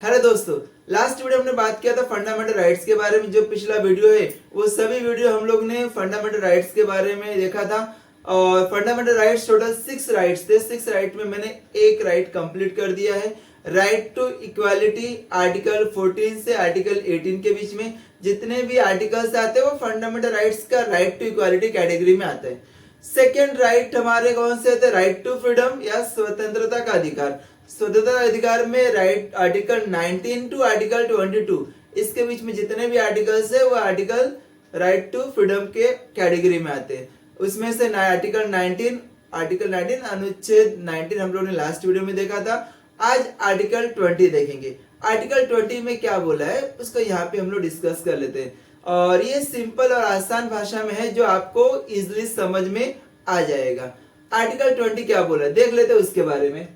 Hello दोस्तों, last video हमने बात किया था फंडामेंटल राइट्स के बारे में। जो पिछला वीडियो है वो सभी वीडियो हम लोग ने फंडामेंटल राइट्स के बारे में देखा था। और फंडामेंटल राइट्स टोटल 6 राइट्स थे। 6 राइट में मैंने एक राइट कंप्लीट कर दिया है। राइट टू इक्वालिटी आर्टिकल 14 से आर्टिकल 18 के बीच में जितने भी आर्टिकल्स आते हैं वो फंडामेंटल राइट्स का राइट टू इक्वालिटी कैटेगरी में आते हैं। सेकेंड राइट हमारे कौन से आते हैं? राइट टू फ्रीडम या स्वतंत्रता का अधिकार। स्वतंत्रता अधिकार में राइट आर्टिकल 19 टू आर्टिकल 22, इसके बीच में जितने भी आर्टिकल्स है वो आर्टिकल राइट टू फ्रीडम के कैटेगरी में आते हैं। उसमें से आर्टिकल 19 अनुच्छेद 19 हम लोगों ने लास्ट वीडियो में देखा था। आज आर्टिकल 20 देखेंगे। आर्टिकल 20 में क्या बोला है उसको यहाँ पे हम लोग डिस्कस कर लेते हैं। और ये सिंपल और आसान भाषा में है जो आपको इजिली समझ में आ जाएगा। आर्टिकल 20 क्या बोला है देख लेते हैं उसके बारे में।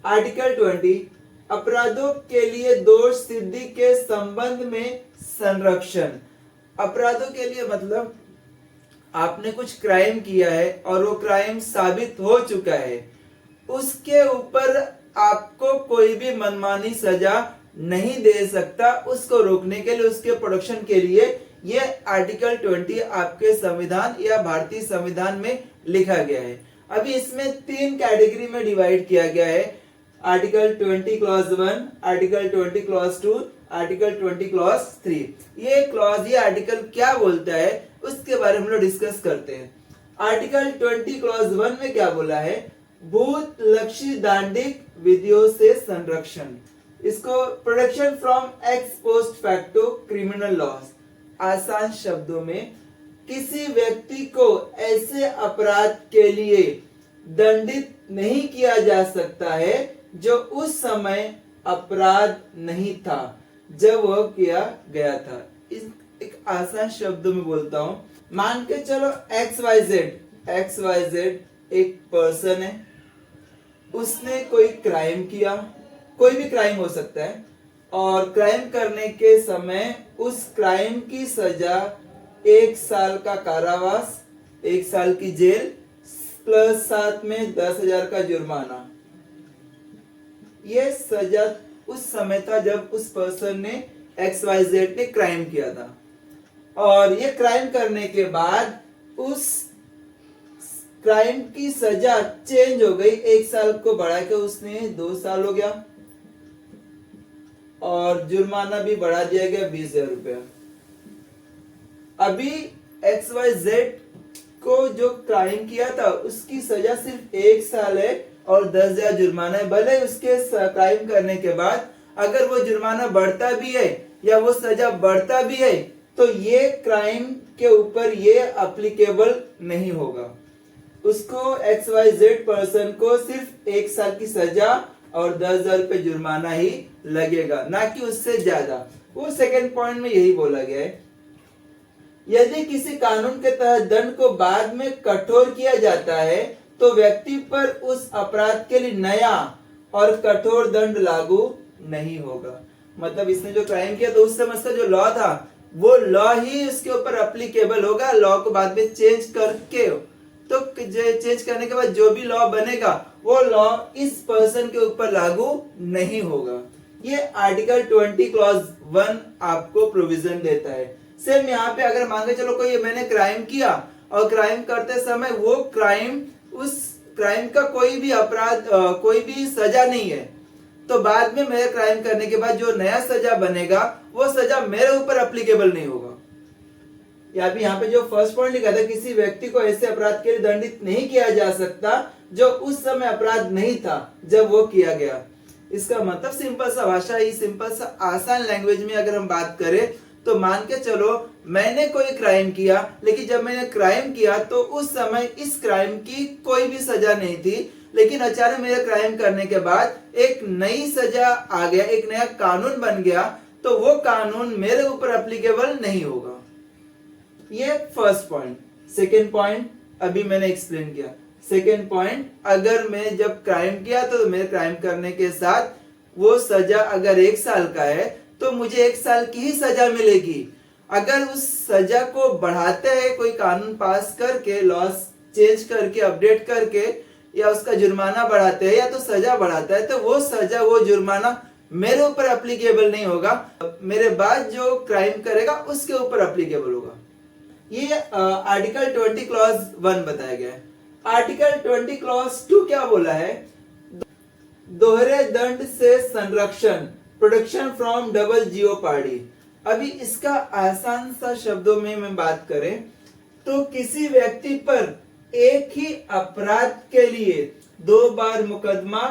आर्टिकल 20 अपराधों के लिए दोष सिद्धि के संबंध में संरक्षण। अपराधों के लिए मतलब आपने कुछ क्राइम किया है और वो क्राइम साबित हो चुका है, उसके ऊपर आपको कोई भी मनमानी सजा नहीं दे सकता। उसको रोकने के लिए, उसके प्रोटेक्शन के लिए ये आर्टिकल 20 आपके संविधान या भारतीय संविधान में लिखा गया है। अभी इसमें 3 कैटेगरी में डिवाइड किया गया है। Article 20 clause 1, article 20 clause 2, article 20 clause 3। ये आर्टिकल क्या बोलता है उसके बारे में हम लोग डिस्कस करते हैं। आर्टिकल 20 क्लॉज 1 में क्या बोला है? भूत लक्षी दांडिक विधियों से संरक्षण। इसको protection from x post facto criminal loss. आसान शब्दों में किसी व्यक्ति को ऐसे अपराध के लिए दंडित नहीं किया जा सकता है जो उस समय अपराध नहीं था जब वह किया गया था। इस एक आसान शब्दों में बोलता हूं, मान के चलो XYZ एक पर्सन है, उसने कोई क्राइम किया, कोई भी क्राइम हो सकता है, और क्राइम करने के समय उस क्राइम की सजा 1 साल का कारावास, 1 साल की जेल प्लस साथ में 10,000 का जुर्माना। ये सजा उस समय था जब उस पर्सन ने XYZ ने क्राइम किया था। और ये क्राइम करने के बाद उस क्राइम की सजा चेंज हो गई, 1 साल को बढ़ा के उसने 2 साल हो गया, और जुर्माना भी बढ़ा दिया गया 20,000 रुपया। अभी XYZ को जो क्राइम किया था उसकी सजा सिर्फ 1 साल है और 10,000 जुर्माना है। भले उसके क्राइम करने के बाद अगर वो जुर्माना बढ़ता भी है या वो सजा बढ़ता भी है तो ये क्राइम के ऊपर ये एप्लीकेबल नहीं होगा। उसको XYZ पर्सन को सिर्फ 1 साल की सजा और 10,000 रुपये जुर्माना ही लगेगा, ना कि उससे ज्यादा। वो सेकेंड पॉइंट में यही बोला गया है। यदि किसी कानून के तहत दंड को बाद में कठोर किया जाता है तो व्यक्ति पर उस अपराध के लिए नया और कठोर दंड लागू नहीं होगा। मतलब इसने जो क्राइम किया तो उस समय का जो लॉ था वो लॉ ही उसके ऊपर एप्लीकेबल होगा। लॉ को बाद में चेंज करके तो चेंज करने के बाद जो भी लॉ बनेगा वो लॉ इस पर्सन के ऊपर लागू नहीं होगा। ये आर्टिकल 20 क्लॉज 1 आपको प्रोविजन देता है। सेम यहाँ पे अगर मान के चलो कोई मैंने क्राइम किया और क्राइम करते समय वो क्राइम, उस क्राइम का कोई भी अपराध, कोई भी सजा नहीं है, तो बाद में मेरे क्राइम करने के बाद जो नया सजा बनेगा वो सजा मेरे ऊपर एप्लीकेबल नहीं होगा। या भी यहाँ पे जो फर्स्ट पॉइंट लिखा था, किसी व्यक्ति को ऐसे अपराध के लिए दंडित नहीं किया जा सकता जो उस समय अपराध नहीं था जब वो किया गया। इसका मतलब सिंपल सा भाषा, ही सिंपल सा आसान लैंग्वेज में अगर हम बात करें तो मान के चलो मैंने कोई क्राइम किया, लेकिन जब मैंने क्राइम किया तो उस समय इस क्राइम की कोई भी सजा नहीं थी, लेकिन अचानक मेरे क्राइम करने के बाद एक नई सजा आ गया, एक नया कानून बन गया, तो वो कानून मेरे ऊपर एप्लीकेबल नहीं होगा। ये फर्स्ट पॉइंट। सेकेंड पॉइंट अभी मैंने एक्सप्लेन किया। सेकेंड पॉइंट, अगर मैं जब क्राइम किया तो मेरे क्राइम करने के साथ वो सजा अगर 1 साल का है तो मुझे 1 साल की ही सजा मिलेगी। अगर उस सजा को बढ़ाते हैं, कोई कानून पास करके, लॉस चेंज करके, अपडेट करके, या उसका जुर्माना बढ़ाते हैं या तो सजा बढ़ाता है, तो वो सजा, वो जुर्माना मेरे ऊपर एप्लीकेबल नहीं होगा, मेरे बाद जो क्राइम करेगा उसके ऊपर एप्लीकेबल होगा। ये आर्टिकल 20 क्लॉज 1 बताया गया है। आर्टिकल 20 क्लॉज 2 क्या बोला है? दोहरे दंड से संरक्षण, प्रोटेक्शन फ्रॉम डबल जियोपार्डी। अभी इसका आसान सा शब्दों में मैं बात करें तो किसी व्यक्ति पर एक ही अपराध के लिए 2 बार मुकदमा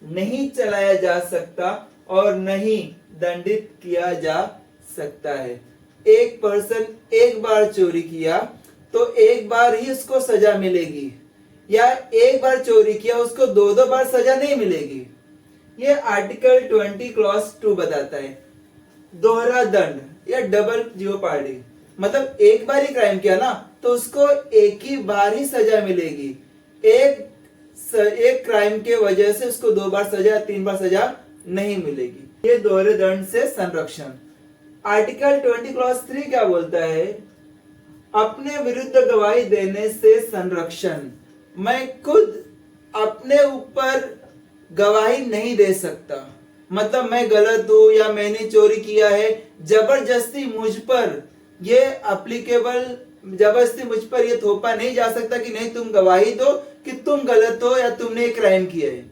नहीं चलाया जा सकता और नहीं दंडित किया जा सकता है। एक पर्सन एक बार चोरी किया तो एक बार ही उसको सजा मिलेगी, या एक बार चोरी किया उसको 2 बार सजा नहीं मिलेगी। ये आर्टिकल 20 क्लॉज 2 बताता है। दोहरा दंड या डबल जियोपार्डी, मतलब एक बार ही क्राइम किया ना तो उसको एक ही बार ही सजा मिलेगी। एक क्राइम के वजह से उसको 2 बार सजा, 3 बार सजा नहीं मिलेगी। ये दोहरे दंड से संरक्षण। आर्टिकल 20 क्लॉज 3 क्या बोलता है? अपने विरुद्ध गवाही देने से संरक्षण। मैं खुद अपने ऊपर गवाही नहीं दे सकता, मतलब मैं गलत हूं या मैंने चोरी किया है, जबरदस्ती मुझ पर ये एप्लीकेबल, जबरदस्ती मुझ पर ये थोपा नहीं जा सकता कि नहीं तुम गवाही दो कि तुम गलत हो या तुमने क्राइम किया है।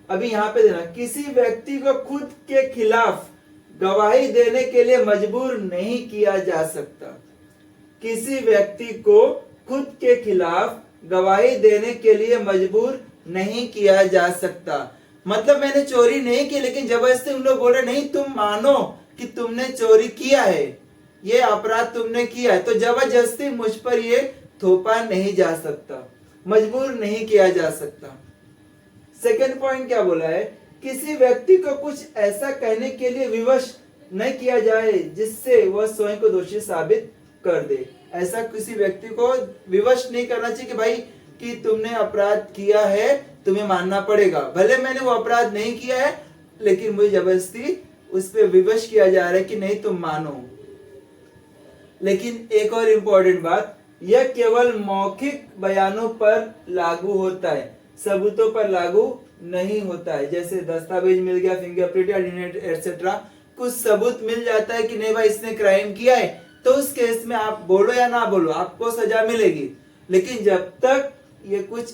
अभी यहां पे देना, किसी व्यक्ति को खुद के खिलाफ गवाही देने के लिए मजबूर नहीं किया जा सकता। किसी व्यक्ति को खुद के खिलाफ गवाही देने के लिए मजबूर नहीं किया जा सकता। मतलब मैंने चोरी नहीं की लेकिन जबरदस्ती उन लोग बोल रहे नहीं तुम मानो कि तुमने चोरी किया है, ये अपराध तुमने किया है, तो जबरदस्ती मुझ पर ये थोपा नहीं जा सकता, मजबूर नहीं किया जा सकता। सेकेंड पॉइंट क्या बोला है? किसी व्यक्ति को कुछ ऐसा कहने के लिए विवश नहीं किया जाए जिससे वह स्वयं को दोषी साबित कर दे। ऐसा किसी व्यक्ति को विवश नहीं करना चाहिए कि भाई कि तुमने अपराध किया है, तुम्हें मानना पड़ेगा, भले मैंने वो अपराध नहीं किया है लेकिन मुझे जबरदस्ती उस पर विवश किया जा रहा है कि नहीं तुम मानो। लेकिन एक और इम्पोर्टेंट बात, यह केवल मौखिक बयानों पर लागू होता है, सबूतों पर लागू नहीं होता है। जैसे दस्तावेज मिल गया, फिंगरप्रिंट या डीएनए एटसेट्रा, कुछ सबूत मिल जाता है कि नहीं भाई इसने क्राइम किया है, तो उस केस में आप बोलो या ना बोलो आपको सजा मिलेगी। लेकिन जब तक ये कुछ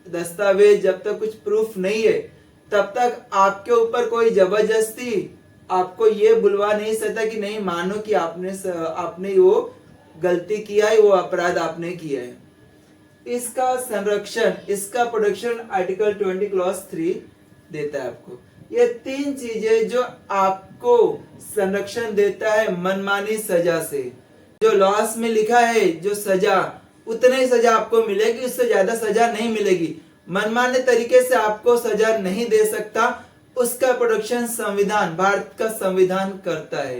दस्तावेज, जब तक कुछ प्रूफ नहीं है, तब तक आपके ऊपर कोई जबरदस्ती आपको ये बुलवा नहीं सकता कि नहीं मानो कि आपने वो गलती किया है, वो अपराध आपने किया है। इसका संरक्षण, इसका प्रोटेक्शन आर्टिकल 20 क्लॉज 3 देता है आपको। ये 3 चीजें जो आपको संरक्षण देता है मनमानी सजा से। जो लॉस में लिखा है जो सजा, उतनी ही सजा आपको मिलेगी, उससे ज्यादा सजा नहीं मिलेगी। मनमाने तरीके से आपको सजा नहीं दे सकता, उसका प्रोटेक्शन संविधान, भारत का संविधान करता है।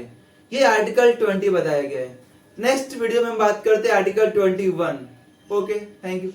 ये आर्टिकल 20 बताया गया है। नेक्स्ट वीडियो में हम बात करते हैं आर्टिकल 21। Okay, thank you.